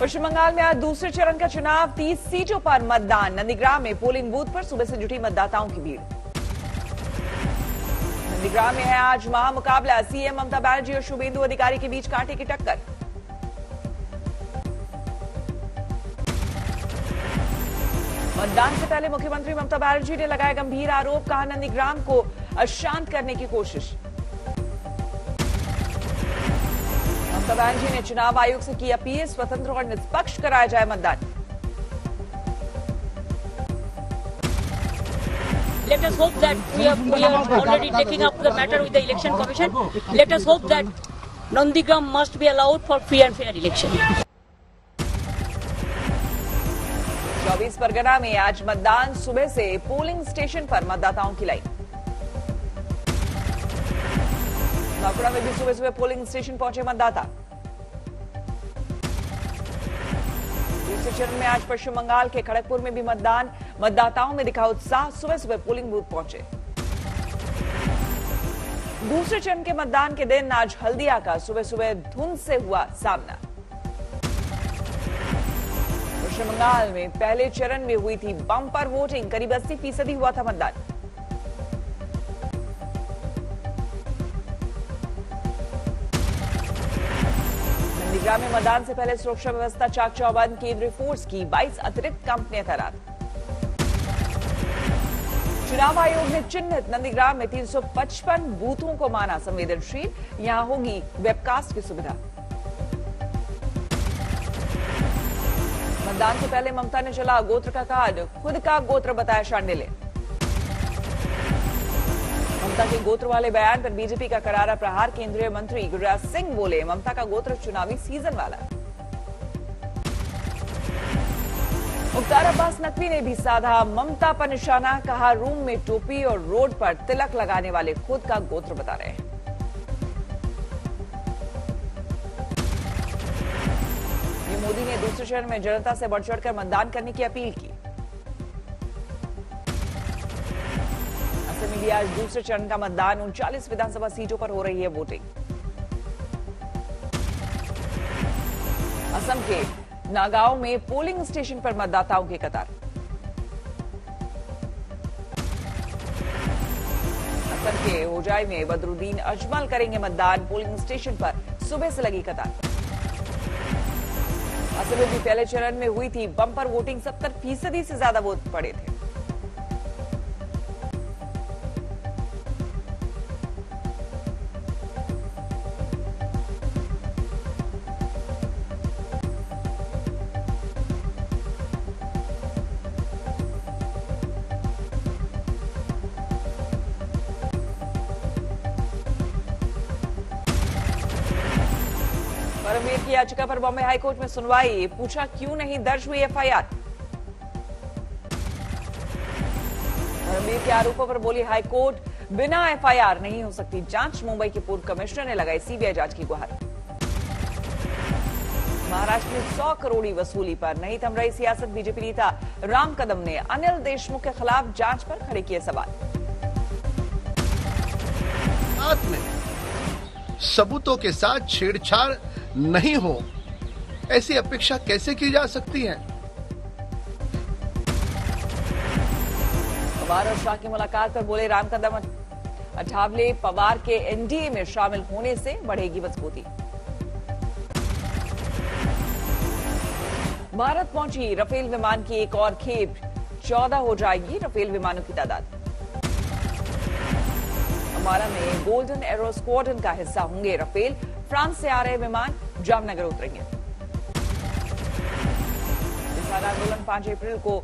पश्चिम बंगाल में आज दूसरे चरण का चुनाव, 30 सीटों पर मतदान। नंदीग्राम में पोलिंग बूथ पर सुबह से जुटी मतदाताओं की भीड़। नंदीग्राम में है आज महामुकाबला, सीएम ममता बनर्जी और शुभेंदु अधिकारी के बीच कांटे की टक्कर। मतदान से पहले मुख्यमंत्री ममता बनर्जी ने लगाया गंभीर आरोप, कहा नंदीग्राम को अशांत करने की कोशिश। ममता बनर्जी ने चुनाव आयोग से की अपील, स्वतंत्र और निष्पक्ष कराया जाए मतदान। Let us hope that we are already taking up the matter with the Election Commission. Let us hope that Nandigram must be allowed for free and fair election. 24 Pargana में आज मतदान, सुबह से पोलिंग स्टेशन पर मतदाताओं की लाइन। बांकुड़ा में भी सुबह सुबह पोलिंग स्टेशन पहुंचे मतदाता। दूसरे चरण में आज पश्चिम बंगाल के खड़गपुर में भी मतदान, मतदाताओं में दिखा उत्साह, सुबह सुबह पोलिंग बूथ पहुंचे। दूसरे चरण के मतदान के दिन आज हल्दिया का सुबह सुबह धुंध से हुआ सामना। पश्चिम बंगाल में पहले चरण में हुई थी बम्पर वोटिंग, करीब 80% हुआ था मतदान। नंदीग्राम में मतदान से पहले सुरक्षा व्यवस्था चाक चौबंद, केंद्रीय फोर्स की 22 अतिरिक्त कंपनियां तैनात। चुनाव आयोग ने चिन्हित नंदीग्राम में 355 बूथों को माना संवेदनशील, यहां होगी वेबकास्ट की सुविधा। मतदान से पहले ममता ने चला गोत्र का कार्ड, खुद का गोत्र बताया शांडिल्य। ममता के गोत्र वाले बयान पर बीजेपी का करारा प्रहार, केंद्रीय मंत्री गिरिराज सिंह बोले ममता का गोत्र चुनावी सीजन वाला। मुख्तार अब्बास नकवी ने भी साधा ममता पर निशाना, कहा रूम में टोपी और रोड पर तिलक लगाने वाले खुद का गोत्र बता रहे हैं। मोदी ने दूसरे चरण में जनता से बढ़ चढ़कर मतदान करने की अपील की। असम में भी आज दूसरे चरण का मतदान, 39 विधानसभा सीटों पर हो रही है वोटिंग। असम के नागांव में पोलिंग स्टेशन पर मतदाताओं की कतार। असम के होजाई में बदरुद्दीन अजमल करेंगे मतदान, पोलिंग स्टेशन पर सुबह से लगी कतार। असम में भी पहले चरण में हुई थी बम्पर वोटिंग, 70% से ज्यादा वोट पड़े थे। परमवीर की याचिका पर बॉम्बे हाईकोर्ट में सुनवाई, पूछा क्यों नहीं दर्ज हुई एफआईआर। परमवीर के आरोपों पर बोली हाईकोर्ट, बिना एफआईआर नहीं हो सकती जांच, मुंबई के पूर्व कमिश्नर ने लगाई सीबीआई जांच की गुहार। महाराष्ट्र में 100 करोड़ वसूली पर नहीं थम रही सियासत, बीजेपी नेता राम कदम ने अनिल देशमुख के खिलाफ जांच पर खड़े किए सवाल। सबूतों के साथ छेड़छाड़ नहीं हो, ऐसी अपेक्षा कैसे की जा सकती है। पवार और शाह की मुलाकात पर बोले राम कदम, अठावले पवार के एनडीए में शामिल होने से बढ़ेगी मजबूती। भारत पहुंची राफेल विमान की एक और खेप, 14 हो जाएगी राफेल विमानों की तादाद। अम्बाला में गोल्डन एरो स्क्वाड्रन का हिस्सा होंगे राफेल, फ्रांस से आ रहे विमान जामनगर उतरेंगे। किसान आंदोलन 5 अप्रैल को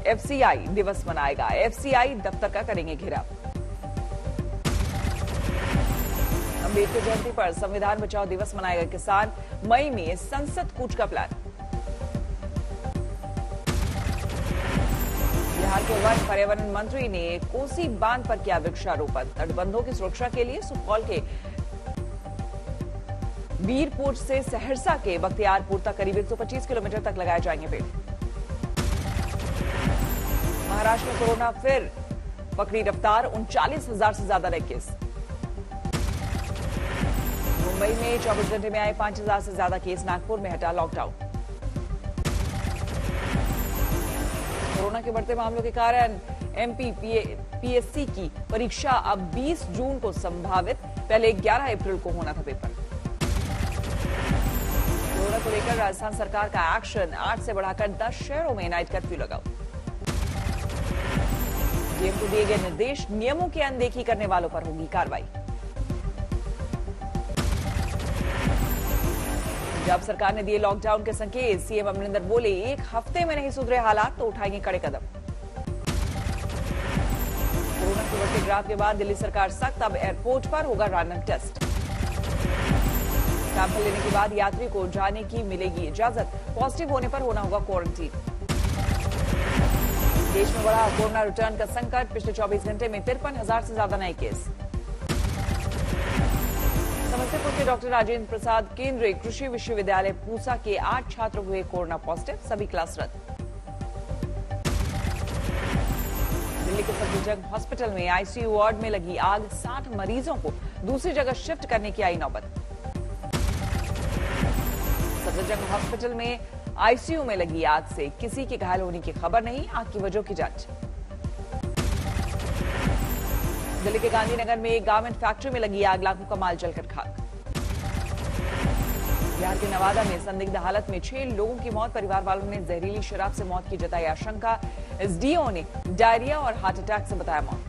एफसीआई दिवस मनाएगा, एफसीआई दफ्तर का करेंगे घेराव। अम्बेडकर जयंती पर संविधान बचाओ दिवस मनाएगा किसान, मई में संसद कूच का प्लान। बिहार के वन पर्यावरण मंत्री ने कोसी बांध पर किया वृक्षारोपण, तटबंधों की सुरक्षा के लिए सुपौल के वीरपुर से सहरसा के बख्तियारपुर तक करीब 125 किलोमीटर तक लगाए जाएंगे पेड़। महाराष्ट्र में कोरोना फिर पकड़ी रफ्तार, 39,000 से ज्यादा नए केस। मुंबई में 24 घंटे में आए 5000 से ज्यादा केस। नागपुर में हटा लॉकडाउन। कोरोना के बढ़ते मामलों के कारण एमपी पीएससी की परीक्षा अब 20 जून को संभावित। पहले 11 अप्रैल को होना था पेपर। कोरोना को लेकर राजस्थान सरकार का एक्शन, 8 से बढ़ाकर 10 शहरों में नाइट कर्फ्यू लगाओ। डीएम को दिए गए निर्देश, नियमों की अनदेखी करने वालों पर होगी कार्रवाई। पंजाब सरकार ने दिए लॉकडाउन के संकेत। सीएम अमरिंदर बोले, 1 हफ्ते में नहीं सुधरे हालात तो उठाएंगे कड़े कदम। कोरोना के बढ़ते ग्राफ के बाद दिल्ली सरकार सख्त, अब एयरपोर्ट पर होगा रैंडम टेस्ट। सैंपल लेने के बाद यात्री को जाने की मिलेगी इजाजत। पॉजिटिव होने पर होना होगा क्वारंटीन। देश में बढ़ा कोरोना रिटर्न का संकट। पिछले 24 घंटे में 53,000 से ज्यादा नए केस। समस्तीपुर के डॉक्टर राजेंद्र प्रसाद केंद्रीय कृषि विश्वविद्यालय पूसा के 8 छात्र हुए कोरोना पॉजिटिव। सभी क्लास रद्द। दिल्ली के सफदरजंग हॉस्पिटल में आईसीयू वार्ड में लगी आग। 60 मरीजों को दूसरी जगह शिफ्ट करने की आई नौबत। सफदरजंग हॉस्पिटल में आईसीयू में लगी आग से किसी के घायल होने की खबर नहीं। आग की वजह की जांच। दिल्ली के गांधीनगर में एक गारमेंट फैक्ट्री में लगी आग। लाखों का माल जलकर खाक। बिहार के नवादा में संदिग्ध हालत में 6 लोगों की मौत। परिवार वालों ने जहरीली शराब से मौत की जताई आशंका। एसडीओ ने डायरिया और हार्ट अटैक से बताया मौत।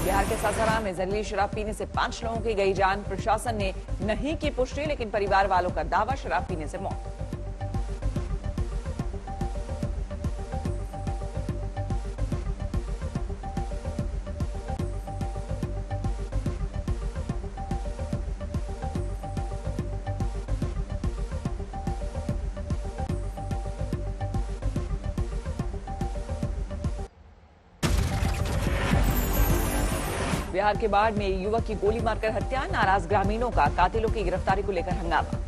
बिहार के सासाराम में जहरीली शराब पीने से 5 लोगों की गई जान। प्रशासन ने नहीं की पुष्टि, लेकिन परिवार वालों का दावा शराब पीने से मौत। बिहार के बाढ़ में युवक की गोली मारकर हत्या। नाराज ग्रामीणों का कातिलों की गिरफ्तारी को लेकर हंगामा।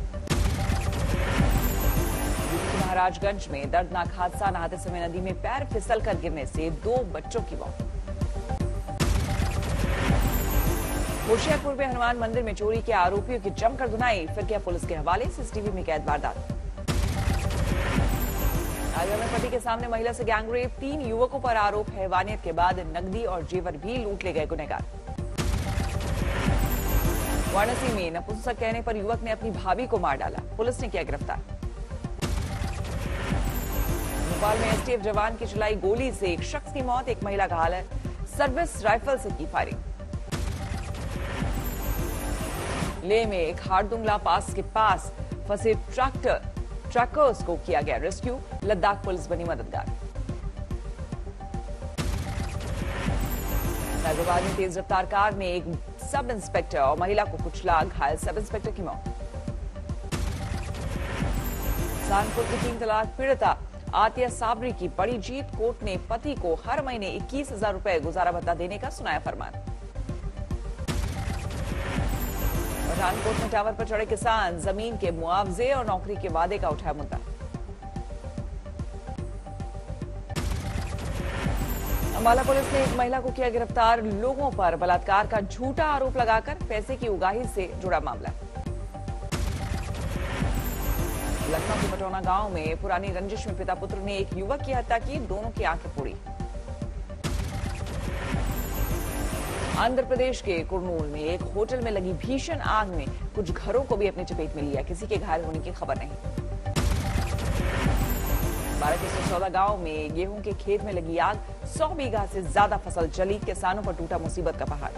महाराजगंज में दर्दनाक हादसा। नहाते समय नदी में पैर फिसलकर गिरने से 2 बच्चों की मौत। होशियारपुर में हनुमान मंदिर में चोरी के आरोपियों की जमकर धुनाई। फिर किया पुलिस के हवाले। सीसीटीवी में कैद वारदात। आगरा में पति के सामने महिला से गैंगरेप। 3 युवकों पर आरोप। हैवानियत के बाद नकदी और जेवर भी लूट ले गए गुनहगार। वाराणसी में नपुंसक कहने पर युवक ने अपनी भाभी को मार डाला। पुलिस ने किया गिरफ्तार। भोपाल में एसटीएफ जवान की चलाई गोली से एक शख्स की मौत। एक महिला घायल है। सर्विस राइफल से की फायरिंग। लेह में एक हारदुंगला पास के पास फंसे ट्रैकर्स को किया गया रेस्क्यू। लद्दाख पुलिस बनी मददगार। हैदराबाद में तेज रफ्तार कार ने एक सब इंस्पेक्टर और महिला को कुचला। घायल सब इंस्पेक्टर की मौत। सहारनपुर की 3 तलाक पीड़िता आतिया साबरी की बड़ी जीत। कोर्ट ने पति को हर महीने 21,000 रुपए गुजारा भत्ता देने का सुनाया फरमान। पठानकोट में टावर पर चढ़े किसान। जमीन के मुआवजे और नौकरी के वादे का उठाया मुद्दा। अंबाला पुलिस ने एक महिला को किया गिरफ्तार। लोगों पर बलात्कार का झूठा आरोप लगाकर पैसे की उगाही से जुड़ा मामला। लखनऊ के पटौना गांव में पुरानी रंजिश में पिता पुत्र ने एक युवक की हत्या की। दोनों की आंखें फोड़ी। आंध्र प्रदेश के कुर्नूल में एक होटल में लगी भीषण आग ने कुछ घरों को भी अपनी चपेट में लिया। किसी के घायल होने की खबर नहीं। 12 के सिसौदा गांव में गेहूं के खेत में लगी आग। 100 बीघा से ज्यादा फसल जली। किसानों पर टूटा मुसीबत का पहाड़।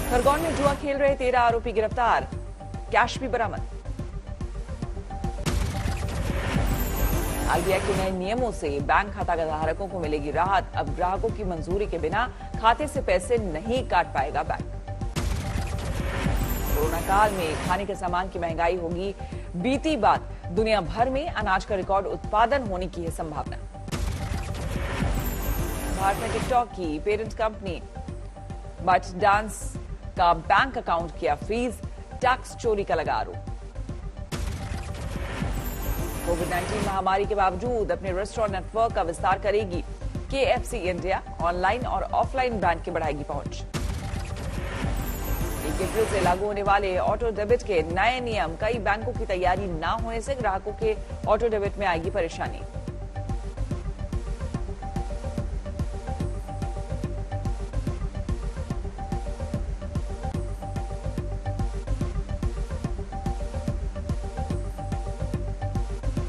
खरगोन में जुआ खेल रहे 13 आरोपी गिरफ्तार। कैश भी बरामद। आरबीआई के नए नियमों से बैंक खाता धारकों को मिलेगी राहत। अब ग्राहकों की मंजूरी के बिना खाते से पैसे नहीं काट पाएगा बैंक। कोरोना काल में खाने के सामान की महंगाई होगी बीती बात। दुनिया भर में अनाज का रिकॉर्ड उत्पादन होने की है संभावना। भारत में टिकटॉक की पेरेंट कंपनी बाइटडांस का बैंक अकाउंट किया फ्रीज। टैक्स चोरी का लगा आरोप। कोविड-19 महामारी के बावजूद अपने रेस्टोरेंट नेटवर्क का विस्तार करेगी केएफसी इंडिया। ऑनलाइन और ऑफलाइन ब्रांड की बढ़ाएगी पहुंच। 1 अप्रैल से लागू होने वाले ऑटो डेबिट के नए नियम, कई बैंकों की तैयारी न होने से ग्राहकों के ऑटो डेबिट में आएगी परेशानी।